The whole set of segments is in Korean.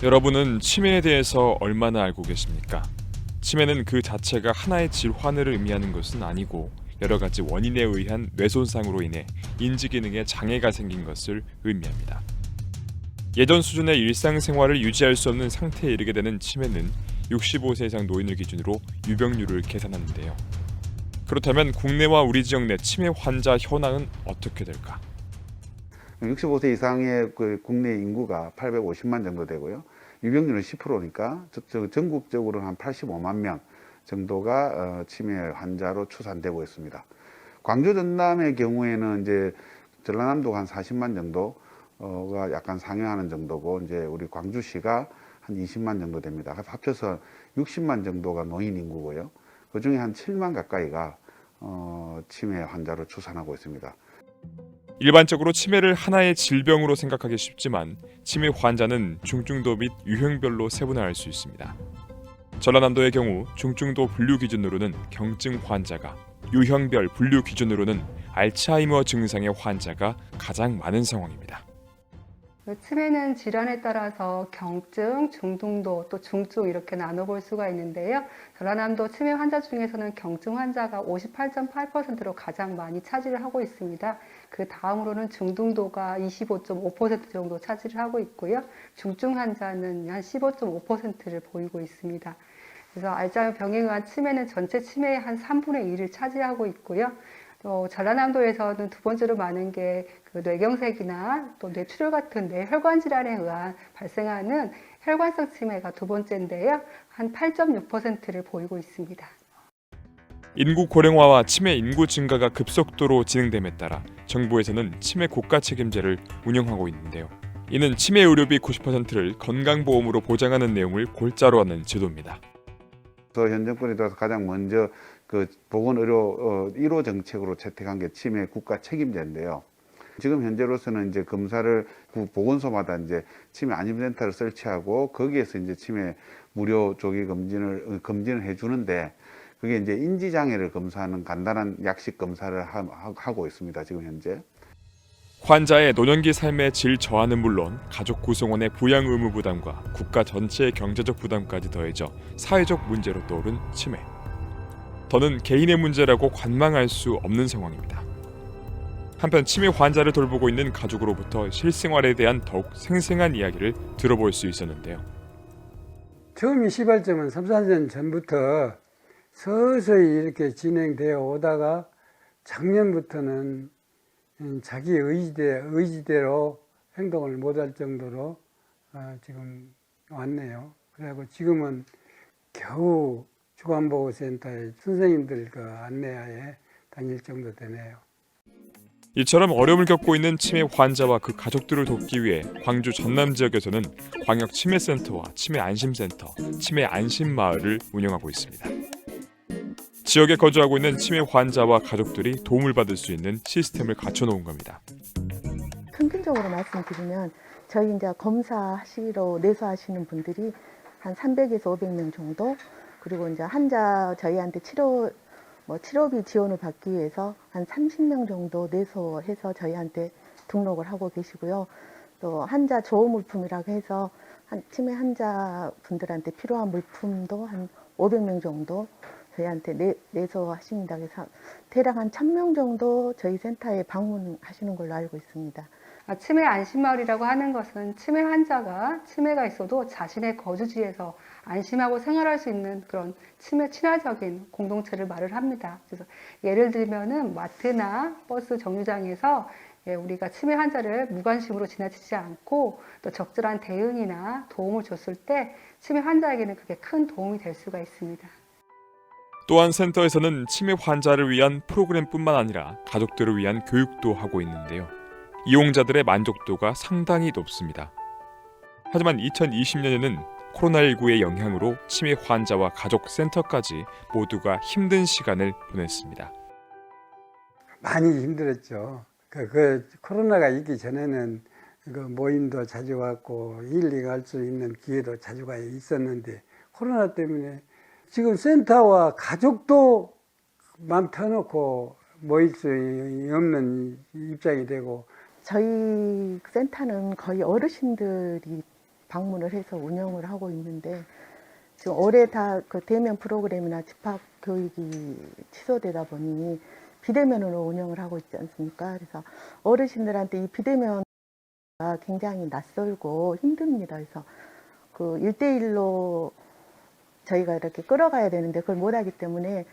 여러분은 치매에 대해서 얼마나 알고 계십니까? 치매는 그 자체가 하나의 질환을 의미하는 것은 아니고 여러 가지 원인에 의한 뇌손상으로 인해 인지기능에 장애가 생긴 것을 의미합니다. 예전 수준의 일상생활을 유지할 수 없는 상태에 이르게 되는 치매는 65세 이상 노인을 기준으로 유병률을 계산하는데요. 그렇다면 국내와 우리 지역 내 치매 환자 현황은 어떻게 될까? 65세 이상의 그 국내 인구가 850만 정도 되고요. 유병률은 10%니까 전국적으로 한 85만 명 정도가 치매 환자로 추산되고 있습니다. 광주 전남의 경우에는 이제 전라남도가 한 40만 정도가 약간 상회하는 정도고, 이제 우리 광주시가 한 20만 정도 됩니다. 합쳐서 60만 정도가 노인 인구고요. 그 중에 한 7만 가까이가 치매 환자로 추산하고 있습니다. 일반적으로 치매를 하나의 질병으로 생각하기 쉽지만 치매 환자는 중증도 및 유형별로 세분화할 수 있습니다. 전라남도의 경우 중증도 분류 기준으로는 경증 환자가, 유형별 분류 기준으로는 알츠하이머 증상의 환자가 가장 많은 상황입니다. 치매는 질환에 따라서 경증, 중등도, 또 중증 이렇게 나눠볼 수가 있는데요. 전라남도 치매 환자 중에서는 경증 환자가 58.8%로 가장 많이 차지를 하고 있습니다. 그 다음으로는 중등도가 25.5% 정도 차지를 하고 있고요. 중증 환자는 한 15.5%를 보이고 있습니다. 그래서 알츠하이머 병에 의한 치매는 전체 치매의 한 3분의 1을 차지하고 있고요. 전라남도에서는 두 번째로 많은 게 그 뇌경색이나 또 뇌출혈 같은 뇌혈관 질환에 의한 발생하는 혈관성 치매가 두 번째인데요. 한 8.6%를 보이고 있습니다. 인구 고령화와 치매 인구 증가가 급속도로 진행됨에 따라 정부에서는 치매 국가 책임제를 운영하고 있는데요. 이는 치매 의료비 90%를 건강보험으로 보장하는 내용을 골자로 하는 제도입니다. 현 정권에 들어서 가장 먼저 그 보건의료 1호 정책으로 채택한 게 치매 국가 책임제인데요. 지금 현재로서는 이제 검사를 보건소마다 이제 치매 안심센터를 설치하고 거기에서 이제 치매 무료 조기 검진을 해주는데, 그게 이제 인지장애를 검사하는 간단한 약식 검사를 하고 있습니다. 지금 현재. 환자의 노년기 삶의 질 저하는 물론 가족 구성원의 부양 의무 부담과 국가 전체의 경제적 부담까지 더해져 사회적 문제로 떠오른 치매. 더는 개인의 문제라고 관망할 수 없는 상황입니다. 한편 치매 환자를 돌보고 있는 가족으로부터 실생활에 대한 더욱 생생한 이야기를 들어볼 수 있었는데요. 처음이 시발점은 3, 4년 전부터 서서히 이렇게 진행되어 오다가 작년부터는 자기 의지대로 행동을 못할 정도로 지금 왔네요. 그리고 지금은 겨우 주간보호센터의 선생님들 그 안내하에 다닐 정도 되네요. 이처럼 어려움을 겪고 있는 치매 환자와 그 가족들을 돕기 위해 광주 전남 지역에서는 광역 치매센터와 치매 안심센터, 치매 안심마을을 운영하고 있습니다. 지역에 거주하고 있는 치매 환자와 가족들이 도움을 받을 수 있는 시스템을 갖춰놓은 겁니다. 평균적으로 말씀드리면 저희 이제 검사하시러 내소하시는 분들이 한 300에서 500명 정도, 그리고 이제 환자 저희한테 치료비 지원을 받기 위해서 한 30명 정도 내소해서 저희한테 등록을 하고 계시고요. 또 환자 조호 물품이라고 해서 치매 환자분들한테 필요한 물품도 한 500명 정도 저희한테 내소하십니다. 그래서 대략 한 1000명 정도 저희 센터에 방문하시는 걸로 알고 있습니다. 치매 안심마을이라고 하는 것은 치매 환자가 치매가 있어도 자신의 거주지에서 안심하고 생활할 수 있는 그런 치매 친화적인 공동체를 말을 합니다. 그래서 예를 들면은 마트나 버스 정류장에서 우리가 치매 환자를 무관심으로 지나치지 않고 또 적절한 대응이나 도움을 줬을 때 치매 환자에게는 그게 큰 도움이 될 수가 있습니다. 또한 센터에서는 치매 환자를 위한 프로그램뿐만 아니라 가족들을 위한 교육도 하고 있는데요. 이용자들의 만족도가 상당히 높습니다. 하지만 2020년에는 코로나19의 영향으로 치매 환자와 가족 센터까지 모두가 힘든 시간을 보냈습니다. 많이 힘들었죠. 코로나가 있기 전에는 그 모임도 자주 왔고 일리 갈 수 있는 기회도 자주 있었는데, 코로나 때문에 지금 센터와 가족도 맘 터놓고 모일 수 없는 입장이 되고, 저희 센터는 거의 어르신들이 방문을 해서 운영을 하고 있는데 지금 올해 다 그 대면 프로그램이나 집합 교육이 취소되다 보니 비대면으로 운영을 하고 있지 않습니까? 그래서 어르신들한테 이 비대면가 굉장히 낯설고 힘듭니다. 그래서 그 1대1로 저희가 이렇게 끌어가야 되는데 그걸 못하기 때문에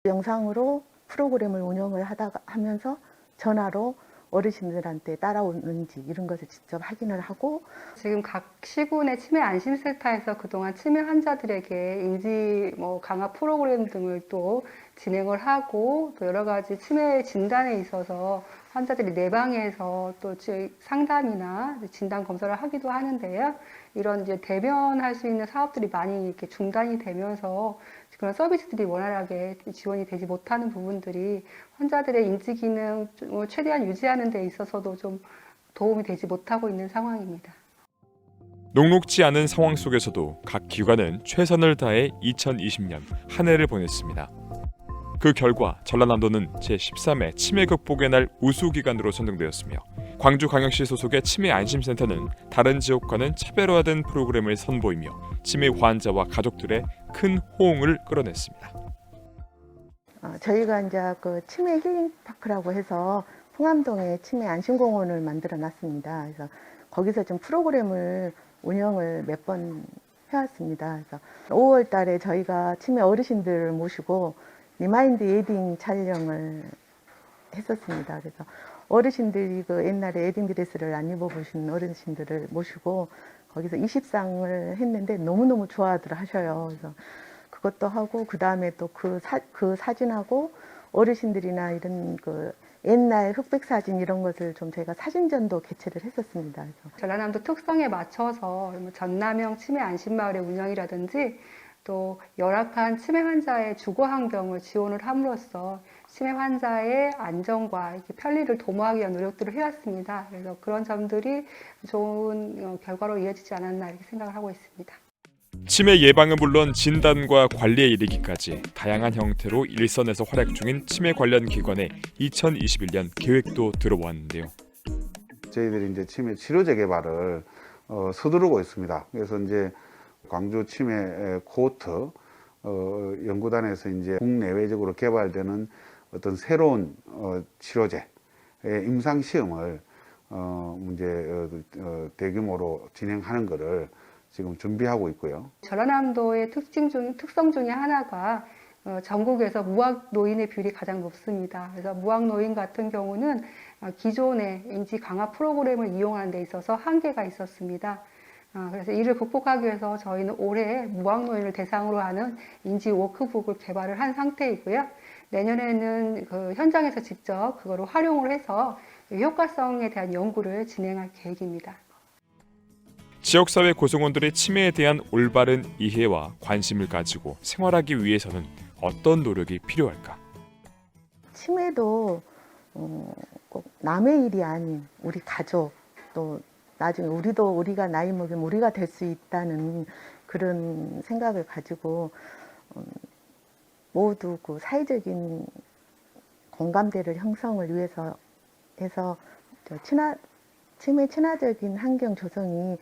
영상으로 프로그램을 운영을 하면서 전화로 어르신들한테 따라오는지 이런 것을 직접 확인을 하고 지금 각 시군의 치매 안심센터에서 그동안 치매 환자들에게 인지 강화 프로그램 등을 또 진행을 하고 또 여러 가지 치매 진단에 있어서 환자들이 내방에서 또 상담이나 진단 검사를 하기도 하는데요. 이런 이제 대면할 수 있는 사업들이 많이 이렇게 중단이 되면서 그런 서비스들이 원활하게 지원이 되지 못하는 부분들이 환자들의 인지 기능을 최대한 유지하는 데 있어서도 좀 도움이 되지 못하고 있는 상황입니다. 녹록지 않은 상황 속에서도 각 기관은 최선을 다해 2020년 한 해를 보냈습니다. 그 결과 전라남도는 제13회 치매 극복의 날 우수기관으로 선정되었으며 광주광역시 소속의 치매 안심센터는 다른 지역과는 차별화된 프로그램을 선보이며 치매 환자와 가족들의 큰 호응을 끌어냈습니다. 저희가 이제 그 치매 힐링 파크라고 해서 풍암동에 치매 안심공원을 만들어 놨습니다. 그래서 거기서 좀 프로그램을 운영을 몇 번 해왔습니다. 그래서 5월 달에 저희가 치매 어르신들을 모시고 리마인드 웨딩 촬영을 했었습니다. 그래서 어르신들이 그 옛날에 웨딩 드레스를 안 입어보신 어르신들을 모시고 거기서 20상을 했는데 너무너무 좋아들 하셔요. 그래서 그것도 하고 그 다음에 또 그 사진하고 어르신들이나 이런 그 옛날 흑백 사진 이런 것을 좀 저희가 사진전도 개최를 했었습니다. 그래서 전라남도 특성에 맞춰서 전남형 치매 안심마을의 운영이라든지 또 열악한 치매 환자의 주거 환경을 지원을 함으로써 치매 환자의 안전과 이렇게 편리를 도모하기 위한 노력들을 해왔습니다. 그래서 그런 점들이 좋은 결과로 이어지지 않았나 이렇게 생각을 하고 있습니다. 치매 예방은 물론 진단과 관리에 이르기까지 다양한 형태로 일선에서 활약 중인 치매 관련 기관의 2021년 계획도 들어왔는데요. 저희들이 이제 치매 치료제 개발을 서두르고 있습니다. 그래서 이제 광주 치매 코호트 연구단에서 이제 국내외적으로 개발되는 어떤 새로운 치료제의 임상 시험을 이제 대규모로 진행하는 것을 지금 준비하고 있고요. 전라남도의 특성 중에 하나가 전국에서 무학 노인의 비율이 가장 높습니다. 그래서 무학 노인 같은 경우는 기존의 인지 강화 프로그램을 이용하는 데 있어서 한계가 있었습니다. 그래서 이를 극복하기 위해서 저희는 올해 무학 노인을 대상으로 하는 인지 워크북을 개발을 한 상태이고요. 내년에는 그 현장에서 직접 그거를 활용을 해서 효과성에 대한 연구를 진행할 계획입니다. 지역사회 구성원들의 치매에 대한 올바른 이해와 관심을 가지고 생활하기 위해서는 어떤 노력이 필요할까? 치매도 꼭 남의 일이 아닌 우리 가족 또 나중에 우리가 나이 먹으면 우리가 될 수 있다는 그런 생각을 가지고 모두 그 사회적인 공감대를 형성을 위해서 해서 치매 친화적인 환경 조성이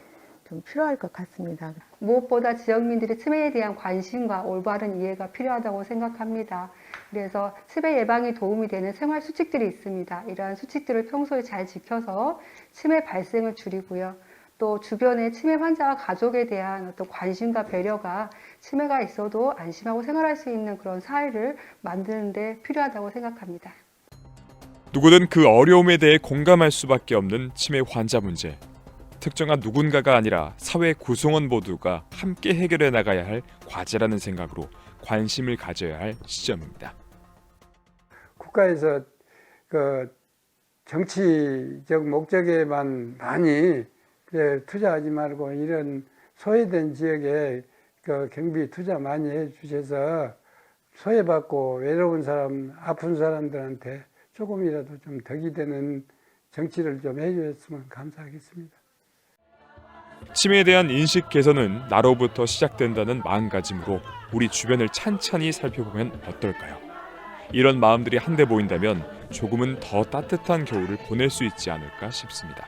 좀 필요할 것 같습니다. 무엇보다 지역민들의 치매에 대한 관심과 올바른 이해가 필요하다고 생각합니다. 그래서 치매 예방에 도움이 되는 생활 수칙들이 있습니다. 이러한 수칙들을 평소에 잘 지켜서 치매 발생을 줄이고요. 또 주변의 치매 환자와 가족에 대한 어떤 관심과 배려가 치매가 있어도 안심하고 생활할 수 있는 그런 사회를 만드는 데 필요하다고 생각합니다. 누구든 그 어려움에 대해 공감할 수밖에 없는 치매 환자 문제. 특정한 누군가가 아니라 사회 구성원 모두가 함께 해결해 나가야 할 과제라는 생각으로 관심을 가져야 할 시점입니다. 국가에서 그 정치적 목적에만 많이 투자하지 말고 이런 소외된 지역에 그 경비 투자 많이 해주셔서 소외받고 외로운 사람, 아픈 사람들한테 조금이라도 좀 덕이 되는 정치를 좀 해주셨으면 감사하겠습니다. 치매에 대한 인식 개선은 나로부터 시작된다는 마음가짐으로 우리 주변을 찬찬히 살펴보면 어떨까요? 이런 마음들이 한데 모인다면 조금은 더 따뜻한 겨울을 보낼 수 있지 않을까 싶습니다.